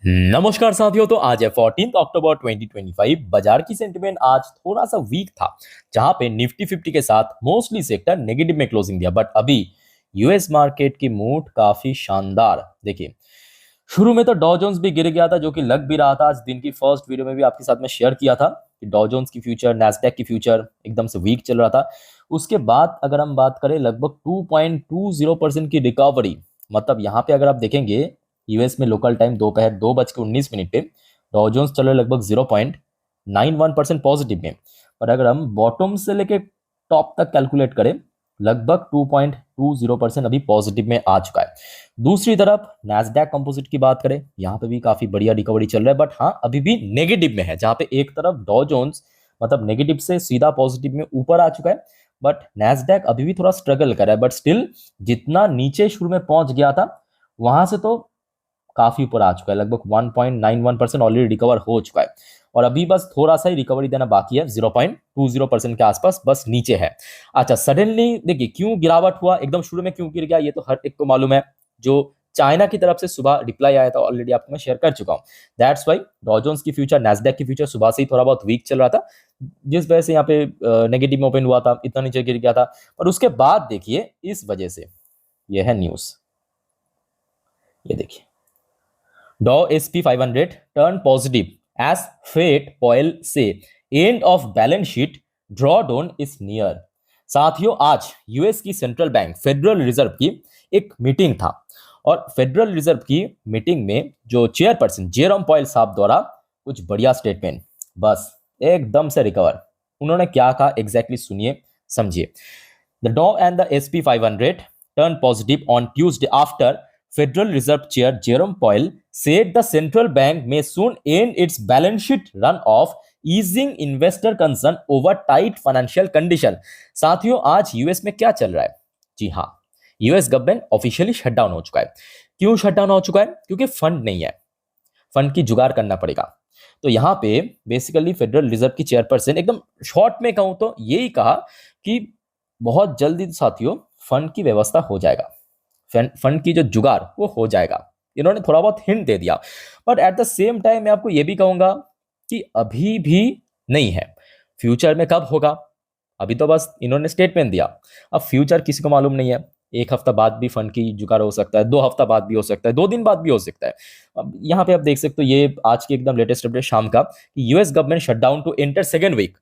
नमस्कार साथियों। तो आज है 14 अक्टूबर 2025। बाजार की सेंटिमेंट आज थोड़ा सा वीक था, जहां पे निफ्टी 50 के साथ मोस्टली सेक्टर नेगेटिव में क्लोजिंग दिया। बट अभी यूएस मार्केट की मूड काफी शानदार। देखिए, शुरू में तो डॉ जोन्स भी गिर गया था, जो कि लग भी रहा था। आज दिन की फर्स्ट वीडियो में भी आपके साथ में शेयर किया था कि डॉ जोन्स की फ्यूचर, नैस्डैक की फ्यूचर एकदम से वीक चल रहा था। उसके बाद अगर हम बात करें, लगभग 2.20% की रिकवरी। मतलब यहाँ पे अगर आप देखेंगे, यूएस में लोकल टाइम दोपहर 2:19 पे डॉ जोन्स चल रहे लगभग 0.91% पॉजिटिव में। और अगर हम बॉटम से लेके टॉप तक कैलकुलेट करें, लगभग 2.20% अभी पॉजिटिव में आ चुका है। दूसरी तरफ नैस्डैक कंपोजिट की बात करें, यहाँ पे भी काफी बढ़िया रिकवरी चल रहा है, बट हाँ अभी भी नेगेटिव में है। जहां पे एक तरफ डॉ जोन्स मतलब नेगेटिव से सीधा पॉजिटिव में ऊपर आ चुका है, बट नैस्डैक अभी भी थोड़ा स्ट्रगल कर रहा है। बट स्टिल जितना नीचे शुरू में पहुंच गया था, वहां से तो काफी ऊपर आ चुका है। लगभग 1.91% ऑलरेडी रिकवर हो चुका है, और अभी बस थोड़ा सा ही रिकवरी देना बाकी है। 0.20% के आसपास बस नीचे है। अच्छा, सडनली देखिए क्यों गिरावट हुआ, एकदम शुरू में क्यों गिर गया, ये तो हर एक को मालूम है। जो चाइना की तरफ से सुबह रिप्लाई आया था, ऑलरेडी आपको मैं शेयर कर चुका हूं। दैट्स वाई डॉ जोन्स की फ्यूचर, नैस्डैक की फ्यूचर सुबह से ही थोड़ा बहुत वीक चल रहा था, जिस वजह से यहाँ पे नेगेटिव में ओपन हुआ था, इतना नीचे गिर गया था। और उसके बाद देखिए, इस वजह से ये है न्यूज। ये देखिए, Dow SP 500 turned positive as Fed Powell say end of balance sheet drawdown is near। साथियों, आज यूएस की सेंट्रल बैंक फेडरल रिजर्व की एक मीटिंग था, और फेडरल रिजर्व की मीटिंग में जो चेयरपर्सन जेरोम पॉयल साहब द्वारा कुछ बढ़िया स्टेटमेंट, बस एकदम से रिकवर। उन्होंने क्या कहा एग्जैक्टली सुनिए, समझिए। The Dow and the SP 500 turned positive on Tuesday after Federal Reserve Chair Jerome Powell said the central bank may soon end its balance sheet run-off, easing investor concern over tight financial condition। साथियों, आज US में क्या चल रहा है? जी हाँ, US government officially shutdown हो चुका है। क्यों शटडाउन हो चुका है? क्योंकि फंड नहीं है, फंड की जुगाड़ करना पड़ेगा। तो यहाँ पे बेसिकली फेडरल रिजर्व की चेयरपर्सन एकदम शॉर्ट में कहूं तो यही कहा कि बहुत जल्दी साथियों फंड की व्यवस्था हो जाएगा, फंड की जो जुगाड़ वो हो जाएगा। इन्होंने थोड़ा बहुत हिंट दे दिया, but at the same time मैं आपको ये भी कहूंगा कि अभी भी नहीं है। फ्यूचर में कब होगा, अभी तो बस इन्होंने स्टेटमेंट दिया। अब फ्यूचर किसी को मालूम नहीं है। एक हफ्ता बाद भी फंड की जुगाड़ हो सकता है, 2 हफ्ता बाद भी हो सकता है, 2 दिन बाद भी हो सकता है। अब यहाँ पे आप देख सकते हो, ये आज की एकदम लेटेस्ट अपडेट शाम का, कि US government shutdown to enter second week.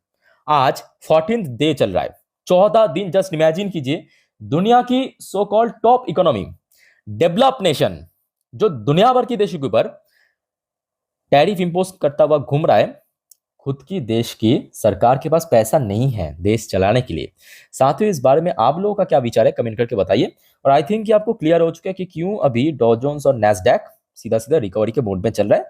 आज 14th डे चल रहा है, 14 दिन। जस्ट इमेजिन कीजिए, दुनिया की so called top economy, develop nation, जो दुनिया भर की देशों के ऊपर टैरिफ इंपोज करता हुआ घूम रहा है, खुद की देश की सरकार के पास पैसा नहीं है देश चलाने के लिए। साथियों, इस बारे में आप लोगों का क्या विचार है, कमेंट करके बताइए। और आई थिंक कि आपको क्लियर हो चुका है कि क्यों अभी डॉ जोन्स और नैस्डैक सीधा सीधा रिकवरी के मोड में चल रहा है।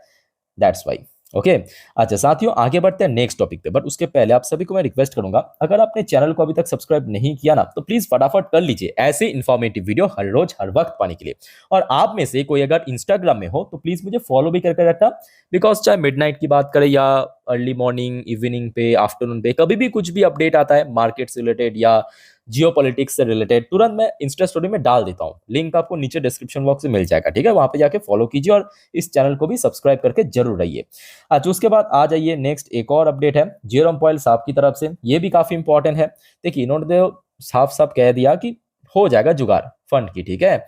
That's why. ओके। अच्छा साथियों, आगे बढ़ते हैं नेक्स्ट टॉपिक पे, बट उसके पहले आप सभी को मैं रिक्वेस्ट करूंगा, अगर आपने चैनल को अभी तक सब्सक्राइब नहीं किया ना, तो प्लीज फटाफट कर लीजिए, ऐसे इंफॉर्मेटिव वीडियो हर रोज हर वक्त पाने के लिए। और आप में से कोई अगर इंस्टाग्राम में हो तो प्लीज मुझे फॉलो भी करके रखना, बिकॉज चाहे मिडनाइट की बात करें या अर्ली मॉर्निंग, इवनिंग पे, आफ्टरनून पे, कभी भी कुछ भी अपडेट आता है मार्केट से रिलेटेड या जियो पॉलिटिक्स से रिलेटेड, तुरंत मैं इंस्टा स्टोरी में डाल देता हूँ। लिंक आपको नीचे डिस्क्रिप्शन बॉक्स में मिल जाएगा, ठीक है? वहां पे जाके फॉलो कीजिए और इस चैनल को भी सब्सक्राइब करके जरूर रहिए। अच्छा, उसके बाद आ जाइए, नेक्स्ट एक और अपडेट है जेरोम पॉयल साहब की तरफ से। ये भी काफी इंपॉर्टेंट है। देखिए, इन्होंने तो साफ साफ कह दिया कि हो जाएगा जुगाड़ फंड की, ठीक है?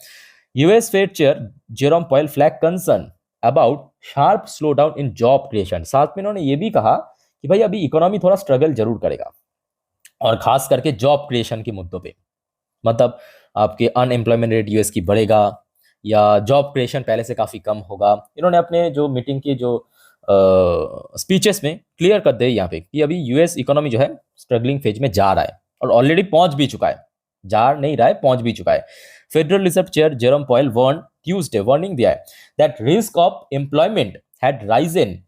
US Fed chair Jerome Powell flag concern about sharp slow down in job creation. साथ में इन्होंने ये भी कहा कि भाई अभी इकोनॉमी थोड़ा स्ट्रगल जरूर करेगा, और खास करके जॉब क्रिएशन के मुद्दों पे। मतलब आपके अनएम्प्लॉयमेंट रेट यूएस की बढ़ेगा, या जॉब क्रिएशन पहले से काफी कम होगा। इन्होंने अपने जो मीटिंग की जो स्पीचेस में क्लियर कर दे यहाँ पे कि अभी यूएस इकोनॉमी जो है स्ट्रगलिंग फेज में जा रहा है, और ऑलरेडी पहुंच भी चुका है। जा नहीं रहा है, पहुंच भी चुका है। Federal reserve chair Jerome Powell warn Tuesday, warning दिया है that risk of employment had risen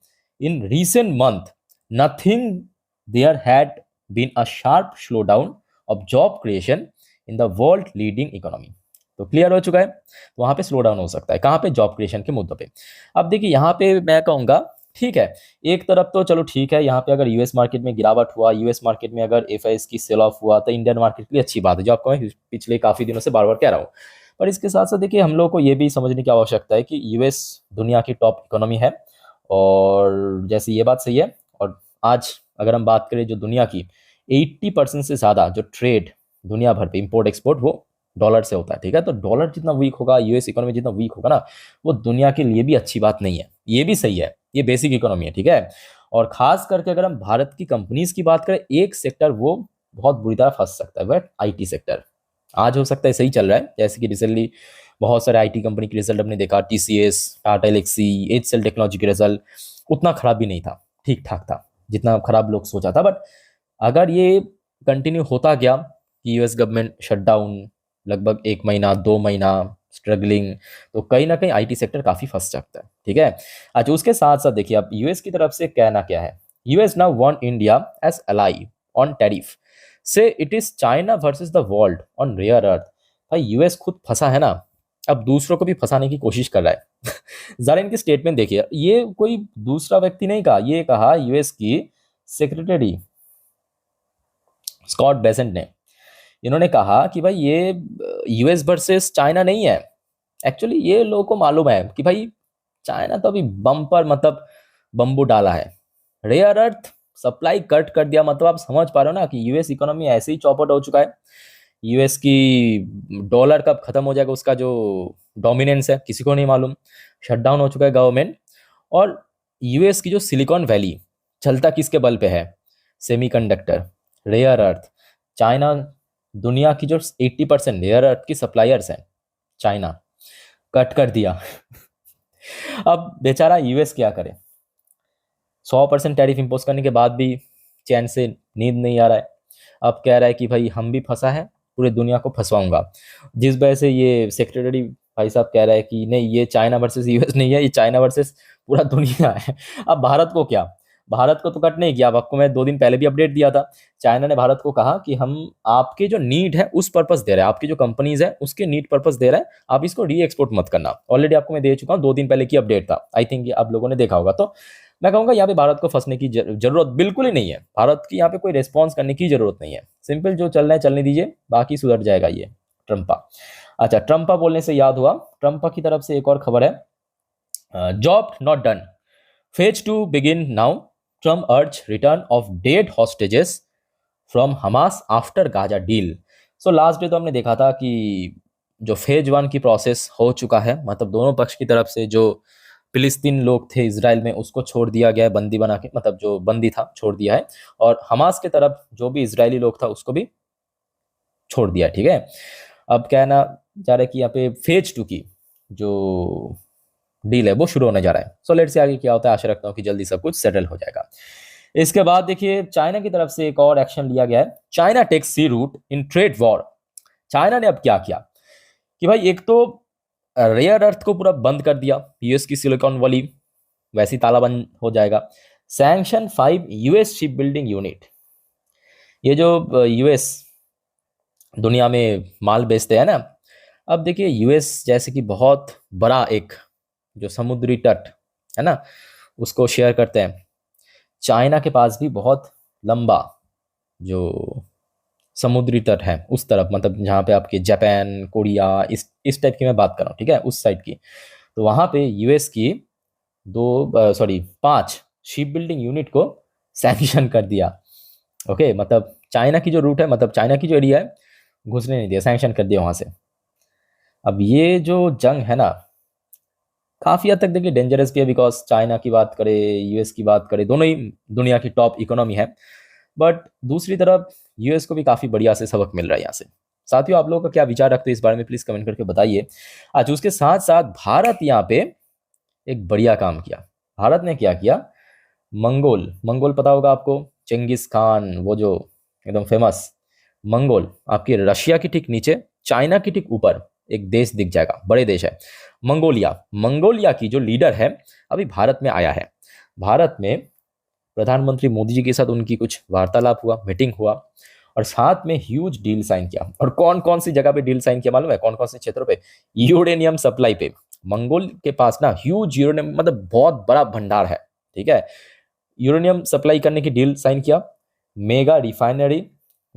in recent month, nothing there had been a sharp slowdown of job creation in the world leading economy. तो clear हो चुका है, वहां पे slow down हो सकता है। कहां पे? जॉब क्रिएशन के मुद्दों पे। अब देखिए, यहाँ पे मैं कहूंगा ठीक है, एक तरफ तो चलो ठीक है, यहाँ पे अगर यूएस मार्केट में गिरावट हुआ, यूएस मार्केट में अगर एफआईएस की सेल ऑफ हुआ, तो इंडियन मार्केट के लिए अच्छी बात है, जो आपको मैं पिछले काफी दिनों से बार बार कह रहा हूँ। पर इसके साथ साथ देखिए हम लोग को ये भी समझने की आवश्यकता है कि यूएस दुनिया की टॉप इकोनॉमी है, और जैसे ये बात सही है। और आज अगर हम बात करें जो दुनिया की 80% से ज़्यादा जो ट्रेड दुनिया भर पे इंपोर्ट एक्सपोर्ट वो डॉलर से होता है, ठीक है। तो डॉलर जितना वीक होगा, यूएस इकोनॉमी जितना वीक होगा ना, वो दुनिया के लिए भी अच्छी बात नहीं है। ये भी सही है, ये बेसिक इकोनॉमी है, ठीक है। और खास करके अगर हम भारत की कंपनीज की बात करें, एक सेक्टर वो बहुत बुरी तरह फंस सकता है, वह आईटी सेक्टर। आज हो सकता है सही चल रहा है, जैसे कि रिसेंटली बहुत सारे आईटी कंपनी के रिजल्ट हमने देखा, TCS, Tata Elxsi, HCL technology के रिजल्ट उतना खराब भी नहीं था, ठीक ठाक था, जितना खराब लोग सोचा था। बट अगर ये कंटिन्यू होता गया कि यूएस गवर्नमेंट शटडाउन लगभग 1 महीना 2 महीना स्ट्रगलिंग, तो कहीं ना कहीं आईटी सेक्टर काफी फंस सकता है, ठीक है। अच्छा, उसके साथ साथ देखिए अब यूएस की तरफ से कहना क्या है। US now want India as ally on tariff, say it is China versus the world on rare earth. भाई यूएस खुद फंसा है ना, अब दूसरों को भी फंसाने की कोशिश कर रहा है। जरा इनकी स्टेटमेंट देखिए, ये कोई दूसरा व्यक्ति नहीं कहा, ये कहा यूएस की सेक्रेटरी स्कॉट बेसेंट ने। इन्होंने कहा कि भाई ये यूएस वर्सेस चाइना नहीं है। एक्चुअली ये लोगों को मालूम है कि भाई चाइना तो अभी बम पर मतलब बम्बू डाला है, रेयर अर्थ सप्लाई कट कर दिया, मतलब आप समझ पा रहे हो ना कि यूएस इकोनॉमी ऐसे ही चौपट हो चुका है। यूएस की डॉलर कब खत्म हो जाएगा, उसका जो डोमिनेंस है किसी को नहीं मालूम। शटडाउन हो चुका है गवर्नमेंट। और यूएस की जो सिलिकॉन वैली चलता किसके बल पे है, सेमीकंडक्टर, रेयर अर्थ। चाइना दुनिया की जो 80% रेयर अर्थ की सप्लायर्स हैं, चाइना कट कर दिया। अब बेचारा यूएस क्या करे, 100% टैरिफ इंपोज करने के बाद भी चैन से नींद नहीं आ रहा है। अब कह रहा है कि भाई हम भी फंसा है, पूरे दुनिया को फंसवाऊंगा। जिस वजह से ये सेक्रेटरी भाई साहब कह रहा है कि नहीं, ये चाइना वर्सेस यूएस नहीं है, ये चाइना वर्सेस पूरा दुनिया है। अब भारत को क्या, भारत को तो कट नहीं किया। अब आपको मैं 2 दिन पहले भी अपडेट दिया था, चाइना ने भारत को कहा कि हम आपके जो नीड है उस पर्पस दे रहे हैं, आपकी जो कंपनीज है उसके नीड पर्पस दे रहे हैं, आप इसको री एक्सपोर्ट मत करना। ऑलरेडी आपको मैं दे चुका हूँ, 2 दिन पहले की अपडेट था, आई थिंक आप लोगों ने देखा होगा। तो मैं कहूंगा यहाँ पे भारत को फंसने की जरूरत बिल्कुल ही नहीं है। भारत की यहाँ पे कोई रिस्पॉन्स करने की जरूरत नहीं है। सिंपल जो चल रहा है चलने दीजिए, बाकी सुधर जाएगा ये ट्रम्पा। अच्छा, ट्रम्पा बोलने से याद हुआ, ट्रम्पा की तरफ से एक और खबर है, job not done, phase 2 begin now, Trump urge return of dead hostages from Hamas after Gaza deal. So last day तो हमने देखा था कि जो फेज 1 की प्रोसेस हो चुका है, मतलब दोनों पक्ष की तरफ से जो फिलिस्तीन लोग थे इजराइल में उसको छोड़ दिया गया है, बंदी बना के, मतलब जो बंदी था छोड़ दिया है। और हमास के तरफ जो भी इजरायली लोग था उसको भी छोड़ दिया, ठीक है। अब कहना जा रहा है कि यहाँ पे फेज 2 की जो डील है वो शुरू होने जा रहा है। सो लेट्स से आगे क्या होता है, आशा रखता हूँ कि जल्दी सब कुछ सेटल हो जाएगा। इसके बाद देखिए चाइना की तरफ से एक और एक्शन लिया गया है, China takes sea route in trade war. China ने अब क्या किया कि भाई एक तो रेयर अर्थ को पूरा बंद कर दिया, यूएस की सिलिकॉन वैली वैसी ताला बंद हो जाएगा। Sanction 5 US ship building unit, ये जो यूएस दुनिया में माल बेचते हैं ना, अब देखिए यूएस जैसे कि बहुत बड़ा एक जो समुद्री तट है ना उसको शेयर करते हैं, चाइना के पास भी बहुत लंबा जो समुद्री तट है उस तरफ, मतलब जहाँ पे आपके जापान, कोरिया, इस टाइप की मैं बात कर रहा हूँ, ठीक है, उस साइड की। तो वहाँ पे यूएस की 5 शिप बिल्डिंग यूनिट को सैंक्शन कर दिया। ओके, मतलब चाइना की जो रूट है, मतलब चाइना की जो एरिया है घुसने नहीं दिया, सैंक्शन कर दिया वहाँ से। अब ये जो जंग है ना काफ़ी हद तक देखिए डेंजरस भी है, बिकॉज चाइना की बात करें, यूएस की बात करें, दोनों ही दुनिया की टॉप इकोनॉमी है। बट दूसरी तरफ यूएस को भी काफ़ी बढ़िया से सबक मिल रहा है यहाँ से। साथियों, आप लोगों का क्या विचार रखते हैं इस बारे में प्लीज़ कमेंट करके बताइए। आज उसके साथ साथ भारत यहाँ पे एक बढ़िया काम किया। भारत ने क्या किया, मंगोल, मंगोल पता होगा आपको, चेंगिस खान, वो जो एकदम फेमस मंगोल, आपकी रशिया की ठीक नीचे, चाइना की ठीक ऊपर एक देश दिख जाएगा, बड़े देश है मंगोलिया। मंगोलिया की जो लीडर है अभी भारत में आया है। भारत में प्रधानमंत्री मोदी जी के साथ उनकी कुछ वार्तालाप हुआ, मीटिंग हुआ, और साथ में ह्यूज डील साइन किया। और कौन कौन सी जगह पे डील साइन किया मालूम है, कौन कौन से क्षेत्रों पे, यूरेनियम सप्लाई पे। मंगोल के पास ना ह्यूज यूरेनियम, मतलब बहुत बड़ा भंडार है, ठीक है। यूरेनियम सप्लाई करने की डील साइन किया। मेगा रिफाइनरी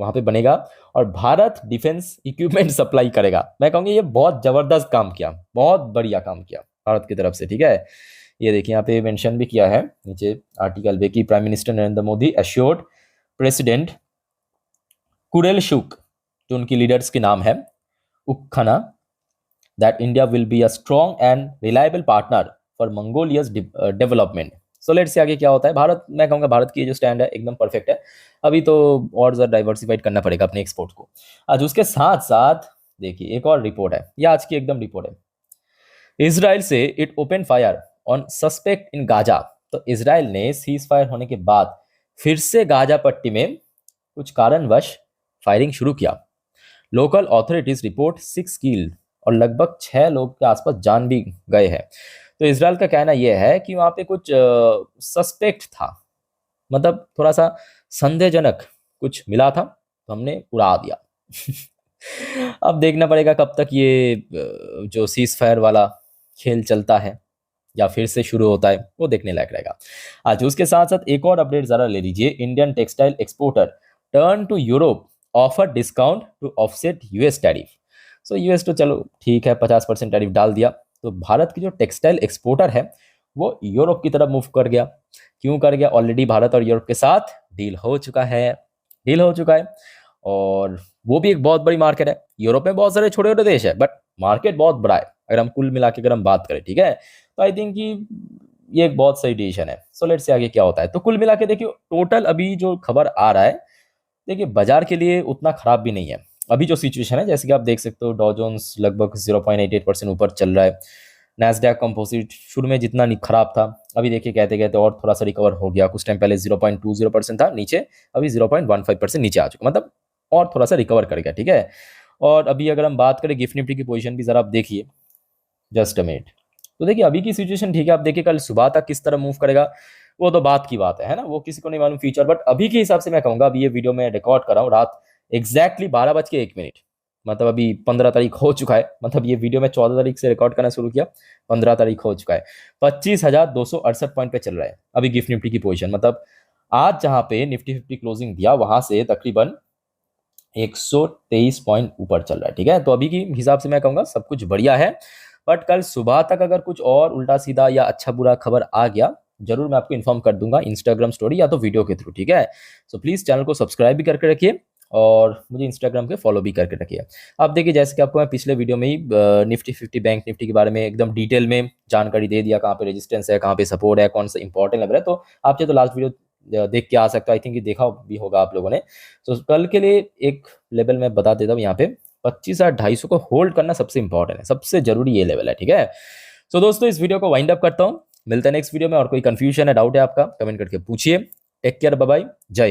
वहां पे बनेगा और भारत डिफेंस इक्विपमेंट सप्लाई करेगा। मैं कहूँगी ये बहुत जबरदस्त काम किया, बहुत बढ़िया काम किया भारत की तरफ से, ठीक है। ये देखिए यहाँ पे मेंशन भी किया है नीचे आर्टिकल पे कि prime minister Narendra Modi assured president Khurelsukh, जो उनकी लीडर्स के नाम है, Ukhnaa, that India will be a strong and reliable partner for Mongolia's development. So let's say आगे क्या होता है। भारत, मैं कहूँगा भारत की जो स्टैंड है एकदम परफेक्ट है। अभी तो और ज़्यादा डाइवर्सिफाइड करना पड़ेगा अपने एक्सपोर्ट को। आज उसके साथ साथ देखिए एक और रिपोर्ट है, ये आज की एकदम रिपोर्ट है। इजराइल से it open fire on suspect in Gaza. तो इजराइल ने सीज फायर होने के बाद फिर से गाजा पट्टी में कुछ कारणवश फायरिंग शुरू किया। लोकल ऑथोरिटीज रिपोर्ट 6 किल्ड और लगभग 6 लोग के आसपास जान भी गए हैं। तो इजराइल का कहना यह है कि वहां पे कुछ सस्पेक्ट था, मतलब थोड़ा सा संदेहजनक कुछ मिला था, तो हमने उड़ा दिया। अब देखना पड़ेगा कब तक ये जो सीज फायर वाला खेल चलता है या फिर से शुरू होता है, वो देखने लायक रहेगा। आज उसके साथ साथ एक और अपडेट जरा ले लीजिए। Indian textile exporter turn to Europe offer discount to offset US tariff. So US तो चलो ठीक है, 50% टैरिफ डाल दिया, तो भारत की जो टेक्सटाइल एक्सपोर्टर है वो यूरोप की तरफ मूव कर गया। क्यों कर गया? ऑलरेडी भारत और यूरोप के साथ डील हो चुका है, और वो भी एक बहुत बड़ी मार्केट है। यूरोप में बहुत सारे छोटे छोटे देश है, बट मार्केट बहुत बड़ा है अगर हम कुल मिला के अगर हम बात करें, ठीक है। तो आई थिंक कि ये एक बहुत सही डिसीजन है। सो लेट्स से आगे क्या होता है। तो कुल मिला के देखिए टोटल अभी जो खबर आ रहा है, देखिए बाजार के लिए उतना खराब भी नहीं है अभी जो सिचुएशन है। जैसे कि आप देख सकते हो डॉ जोन्स लगभग 0.88% ऊपर चल रहा है। नैस्डैक कंपोजिट शुरू में जितना खराब था, अभी देखिए कहते कहते और थोड़ा सा रिकवर हो गया। कुछ टाइम पहले 0.20% था नीचे, अभी 0.15% नीचे आ चुका, मतलब और थोड़ा सा रिकवर कर गया, ठीक है। और अभी अगर हम बात करें गिफ्ट निफ्टी की पोजीशन भी जरा आप देखिए, जस्ट अ मिनट। तो देखिए अभी की सिचुएशन ठीक है, आप देखिए कल सुबह तक किस तरह मूव करेगा वो तो बात की बात है ना, वो किसी को नहीं मालूम फ्यूचर। बट अभी के हिसाब से मैं कहूंगा, अभी ये वीडियो मैं रिकॉर्ड कर रहा हूँ रात एग्जैक्टली 12:01, मतलब अभी 15 तारीख हो चुका है। मतलब ये वीडियो मैं 14 तारीख से रिकॉर्ड करना शुरू किया, 15 तारीख हो चुका है। 25,268 पॉइंट पे चल रहा है अभी गिफ्ट निफ्टी की पोजीशन। मतलब आज जहां पे निफ्टी 50 क्लोजिंग दिया वहां से तकरीबन 123 पॉइंट ऊपर चल रहा है, ठीक है। तो अभी की हिसाब से मैं कहूंगा सब कुछ बढ़िया है। बट कल सुबह तक अगर कुछ और उल्टा सीधा या अच्छा बुरा खबर आ गया, जरूर मैं आपको इन्फॉर्म कर दूंगा इंस्टाग्राम स्टोरी या तो वीडियो के थ्रू, ठीक है। सो प्लीज चैनल को सब्सक्राइब भी करके रखिए और मुझे इंस्टाग्राम पे फॉलो भी करके रखिए। आप देखिए जैसे कि आपको मैं पिछले वीडियो में ही निफ्टी 50 बैंक निफ्टी के बारे में एकदम डिटेल में जानकारी दे दिया, कहाँ पे रेजिस्टेंस है, कहाँ पे सपोर्ट है, कौन सा इंपॉर्टेंट लग रहा है। तो आप चाहे तो लास्ट वीडियो देख के आ सकते हो, आई थिंक ये देखा भी होगा आप लोगों ने। तो कल के लिए एक लेवल मैं बता देता हूँ, यहाँ पे 25,250 को होल्ड करना सबसे इंपॉर्टेंट है, सबसे जरूरी ये लेवल है, ठीक है। तो दोस्तों इस वीडियो को वाइंड अप करता हूँ, मिलते हैं नेक्स्ट वीडियो में। और कोई कंफ्यूजन है, डाउट है आपका, कमेंट करके पूछिए। टेक केयर, बाय बाय, जय हिंद।